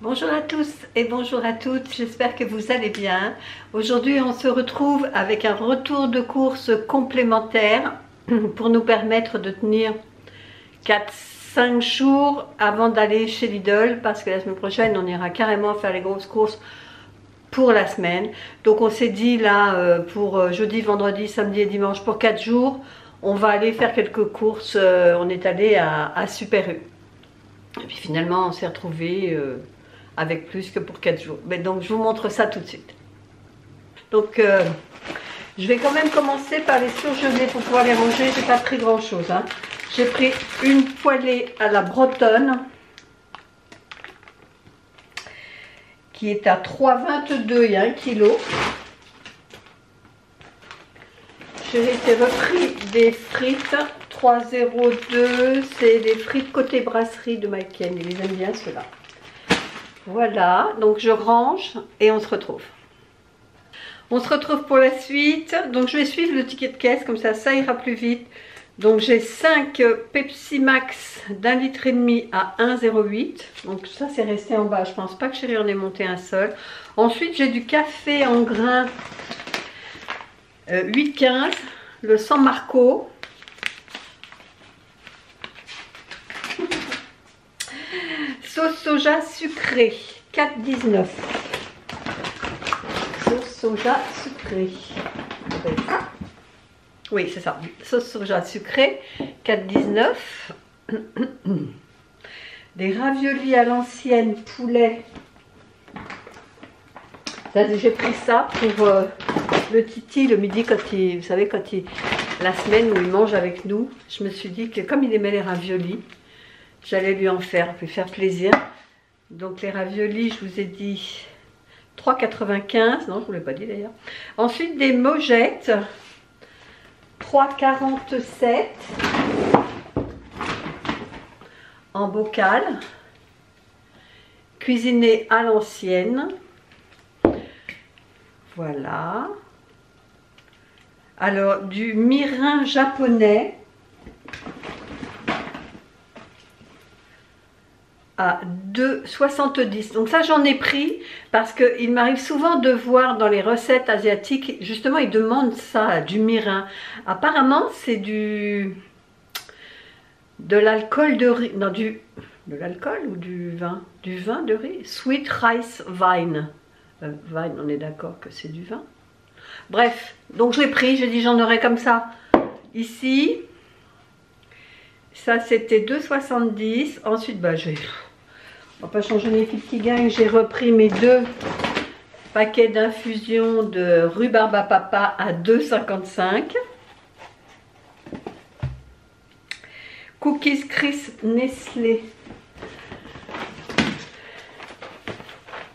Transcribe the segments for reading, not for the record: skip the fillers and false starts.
Bonjour à tous et bonjour à toutes, j'espère que vous allez bien. Aujourd'hui on se retrouve avec un retour de course complémentaire pour nous permettre de tenir 4-5 jours avant d'aller chez Lidl, parce que la semaine prochaine on ira carrément faire les grosses courses pour la semaine. Donc on s'est dit là pour jeudi, vendredi, samedi et dimanche pour 4 jours, on va aller faire quelques courses. On est allé à Super U. Et puis finalement on s'est retrouvé avec plus que pour 4 jours. Mais donc je vous montre ça tout de suite. Donc je vais quand même commencer par les surgelés pour pouvoir les manger. J'ai pas pris grand chose, hein. J'ai pris une poêlée à la bretonne qui est à 3,22, il y a 1 kg. J'ai repris des frites 3,02, c'est des frites côté brasserie de Maiken, ils les aiment bien ceux-là. Voilà, donc je range et on se retrouve. On se retrouve pour la suite. Donc je vais suivre le ticket de caisse, comme ça ira plus vite. Donc j'ai 5 Pepsi Max d'1,5 litre à 1,08. Donc ça c'est resté en bas, je pense pas que chérie en ait monté un seul. Ensuite j'ai du café en grains 8,15, le San Marco. Sauce soja sucrée, 4,19. Sauce soja sucrée. Oui, c'est ça. Sauce soja sucrée, 4,19. Des raviolis à l'ancienne poulet. J'ai pris ça pour le Titi le midi, quand il, vous savez, la semaine où il mange avec nous. Je me suis dit que comme il aimait les raviolis, j'allais lui faire plaisir. Donc les raviolis, je vous ai dit 3,95. Non, je ne vous l'ai pas dit d'ailleurs. Ensuite des mojettes, 3,47 en bocal, cuisiné à l'ancienne. Voilà. Alors du mirin japonais à 2,70. Donc ça j'en ai pris parce qu'il m'arrive souvent de voir dans les recettes asiatiques, justement ils demandent ça, du mirin. Apparemment c'est de l'alcool de riz, non, de l'alcool ou du vin de riz, sweet rice wine. Wine, on est d'accord que c'est du vin. Bref, donc je l'ai pris, j'ai dit j'en aurai comme ça ici. Ça c'était 2,70. Ensuite on va pas changer mes petits gains. J'ai repris mes 2 paquets d'infusion de rhubarbe à papa à 2,55. Cookies Crisp Nestlé,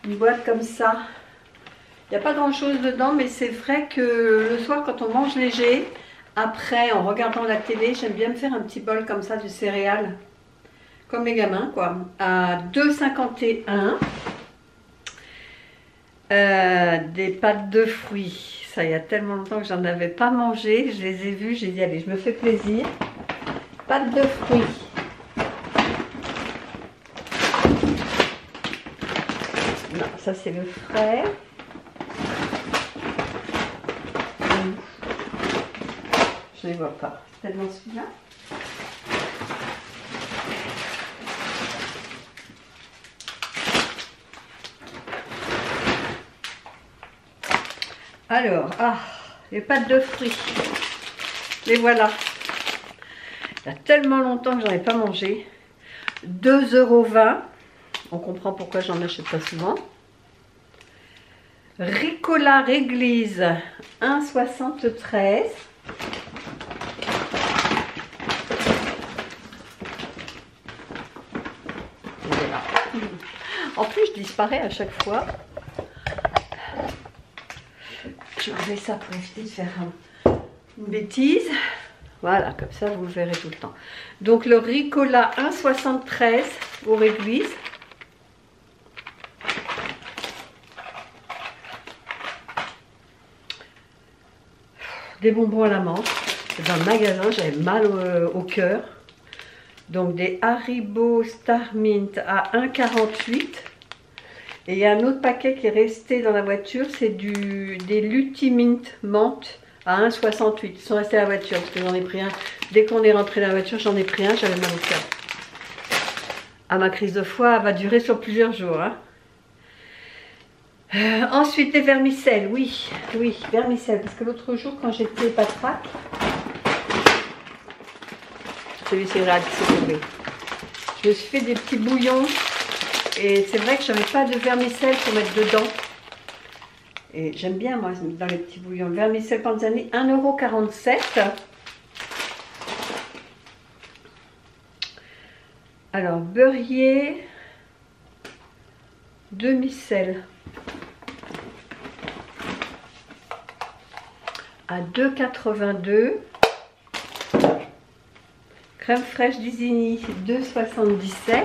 une boîte comme ça. Il n'y a pas grand chose dedans, mais c'est vrai que le soir quand on mange léger, après en regardant la télé, j'aime bien me faire un petit bol comme ça de céréales, comme les gamins quoi, à 2,51. Des pâtes de fruits, ça il y a tellement longtemps que j'en avais pas mangé, je les ai vues, j'ai dit allez je me fais plaisir. Pâtes de fruits. Non, ça c'est le frais. Je ne les vois pas. C'est tellement celui-là. Alors, les pâtes de fruits. Les voilà. Il y a tellement longtemps que j'en ai pas mangé. 2,20 €. On comprend pourquoi j'en achète pas souvent. Ricola Réglise, 1,73 €. Voilà. En plus, je disparais à chaque fois. Je remets ça pour éviter de faire une bêtise. Voilà, comme ça vous le verrez tout le temps. Donc le Ricola 1,73 € au Réglise. Des bonbons à la menthe. Dans le magasin, j'avais mal au cœur. Donc des Haribo Star Mint à 1,48 €. Et il y a un autre paquet qui est resté dans la voiture, c'est des Lutimint menthe à 1,68. Ils sont restés à la voiture parce que j'en ai pris un. Dès qu'on est rentré dans la voiture, j'en ai pris un, j'avais mal au cœur. Ah, ma crise de foie va durer sur plusieurs jours. Hein. Ensuite, des vermicelles, oui, vermicelles. Parce que l'autre jour, quand j'étais patraque, celui-ci est là, c'est tombé. Je me suis fait des petits bouillons. Et c'est vrai que je n'avais pas de vermicelle pour mettre dedans. Et j'aime bien, moi, dans les petits bouillons. Vermicelle Panzani, 1,47 €. Alors, beurrier, demi-sel. À 2,82 €. Crème fraîche d'Isigny, 2,77 €.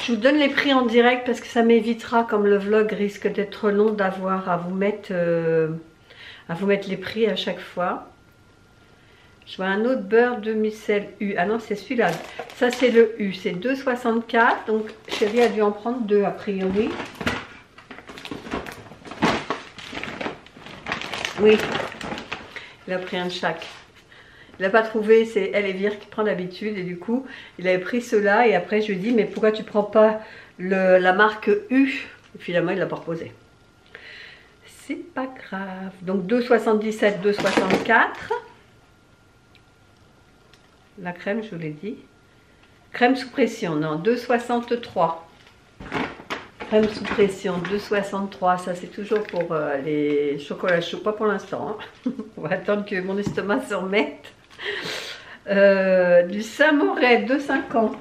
Je vous donne les prix en direct parce que ça m'évitera, comme le vlog risque d'être long, d'avoir à vous mettre les prix à chaque fois. Je vois un autre beurre demi-sel U. Ah non, c'est celui-là. Ça, c'est le U. C'est 2,64 €. Donc, chérie a dû en prendre deux a priori. Oui, il a pris un de chaque. Il n'a pas trouvé, c'est elle et Vire qui prend d'habitude et du coup il avait pris cela et après je lui ai dit mais pourquoi tu prends pas la marque U? Et finalement il l'a pas reposé. C'est pas grave. Donc 2,77, 2,64. La crème je vous l'ai dit. Crème sous pression, non, 2,63. Crème sous pression, 2,63. Ça c'est toujours pour les chocolats chauds, pas pour l'instant. Hein. On va attendre que mon estomac se remette. Du Saint-Moret 2,50.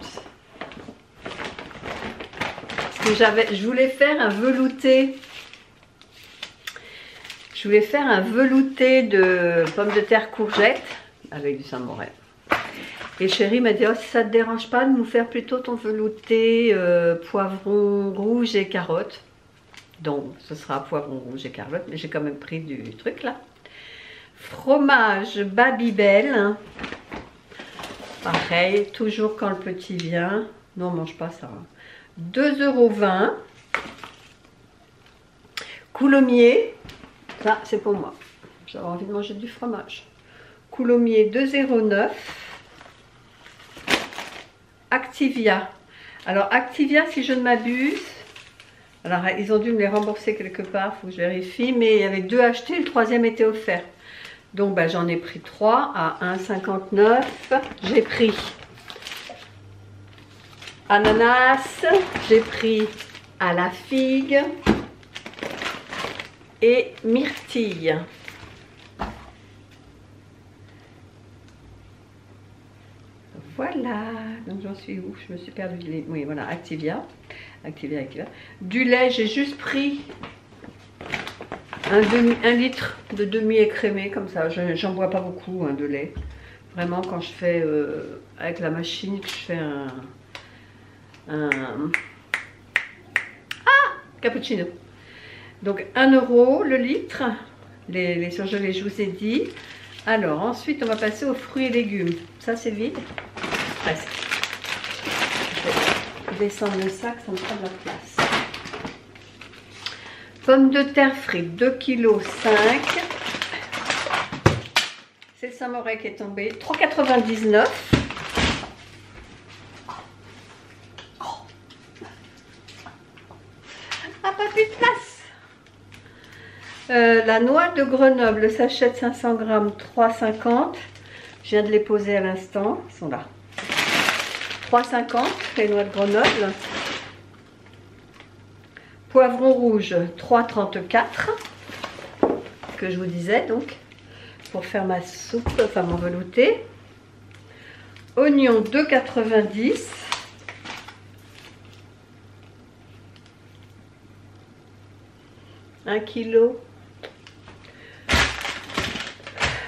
Parce que je voulais faire un velouté. Je voulais faire un velouté de pommes de terre courgettes avec du Saint-Moret. Et chérie m'a dit oh, si ça te dérange pas de nous faire plutôt ton velouté poivron rouge et carotte. Donc ce sera poivron rouge et carotte, mais j'ai quand même pris du truc là. Fromage Babybel. Pareil, toujours quand le petit vient. Non, on ne mange pas ça. 2,20 €. Coulommiers. Ça, c'est pour moi. J'avais envie de manger du fromage. Coulommiers, 2,09 €. Activia. Alors, Activia, si je ne m'abuse. Alors, ils ont dû me les rembourser quelque part. Il faut que je vérifie. Mais il y avait deux achetés. Le troisième était offert. Donc ben, j'en ai pris 3 à 1,59 €. J'ai pris ananas, j'ai pris à la figue et myrtille. Voilà, donc j'en suis où? Je me suis perdue. Oui, voilà, Activia. Activia. Du lait, j'ai juste pris un litre de demi-écrémé comme ça. J'en bois pas beaucoup hein, de lait. Vraiment quand je fais avec la machine, je fais cappuccino. Donc 1 € le litre. Les surgelés, je vous ai dit. Alors ensuite on va passer aux fruits et légumes. Ça c'est vide. Presque. Je vais descendre le sac, ça me prend de la place. Pommes de terre frites, 2,5 kg. C'est le Saint-Moret qui est tombé. 3,99 €. Ah, pas plus de place. La noix de Grenoble, le sachet de 500 g, 3,50 €. Je viens de les poser à l'instant. Ils sont là. 3,50 € les noix de Grenoble. Poivron rouge, 3,34 €, que je vous disais donc, pour faire ma soupe, enfin mon velouté. Oignon, 2,90 €. Un kilo.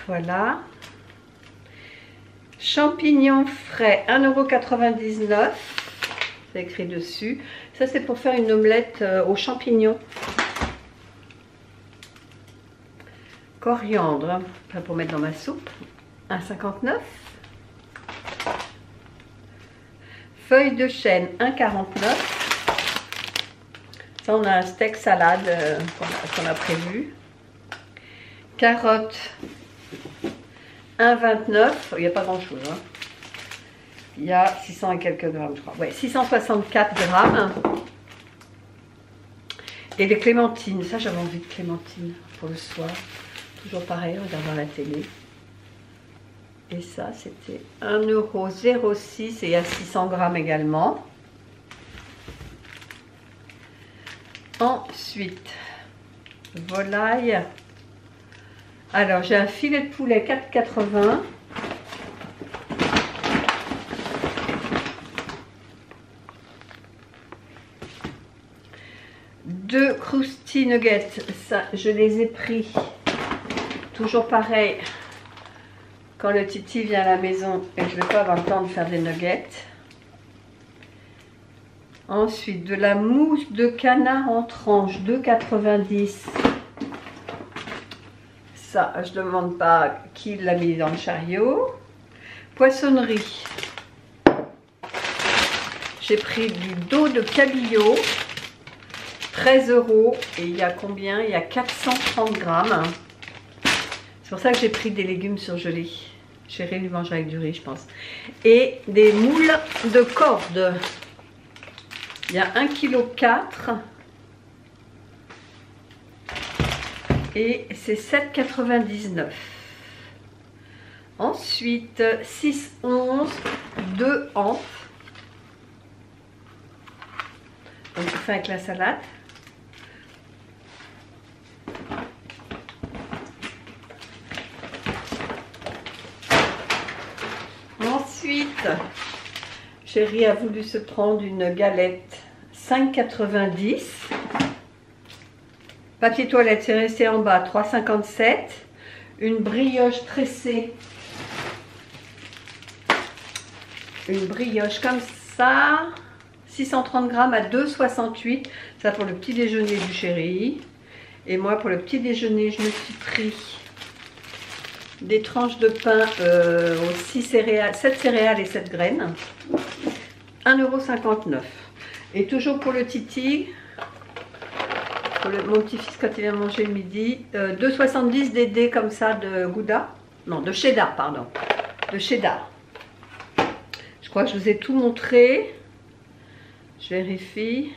Voilà. Champignons frais, 1,99 €. C'est écrit dessus. Ça, c'est pour faire une omelette aux champignons. Coriandre, enfin, pour mettre dans ma soupe. 1,59 €. Feuilles de chêne 1,49. Ça, on a un steak salade qu'on a prévu. Carottes 1,29. Il n'y a pas grand chose. Hein. Il y a 600 et quelques grammes, je crois. Ouais, 664 grammes. Et les clémentines. Ça, j'avais envie de clémentines pour le soir. Toujours pareil, en regardant la télé. Et ça, c'était 1,06 € et il y a 600 grammes également. Ensuite, volaille. Alors, j'ai un filet de poulet 4,80 €. Deux Krusty Nuggets, ça, je les ai pris. Toujours pareil. Quand le Titi vient à la maison et je ne vais pas avoir le temps de faire des nuggets. Ensuite, de la mousse de canard en tranches, 2,90 €. Ça, je ne demande pas qui l'a mis dans le chariot. Poissonnerie. J'ai pris du dos de cabillaud, 13 € et il y a combien? Il y a 430 grammes. C'est pour ça que j'ai pris des légumes surgelés. Chérie lui mangera avec du riz, je pense. Et des moules de corde. Il y a 1,4 kg. Et c'est 7,99 €. Ensuite, 6,11 €, 2 ampes. Donc, on fait avec la salade. Ensuite, chérie a voulu se prendre une galette 5,90 €. Papier toilette, c'est resté en bas, 3,57 €. Une brioche tressée. Une brioche comme ça. 630 grammes à 2,68 €. Ça pour le petit déjeuner du chéri. Et moi, pour le petit déjeuner, je me suis pris des tranches de pain aux 7 céréales et 7 graines. 1,59 €. Et toujours pour le Titi, pour mon petit-fils quand il vient manger le midi, 2,70 € des dés comme ça de Gouda. Non, de cheddar, pardon. De cheddar. Je crois que je vous ai tout montré. Je vérifie.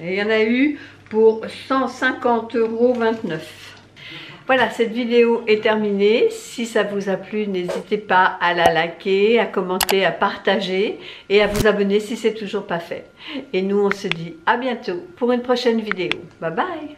Et il y en a eu pour 150,29 €. Voilà, cette vidéo est terminée. Si ça vous a plu, n'hésitez pas à la liker, à commenter, à partager et à vous abonner si ce n'est toujours pas fait. Et nous, on se dit à bientôt pour une prochaine vidéo. Bye bye!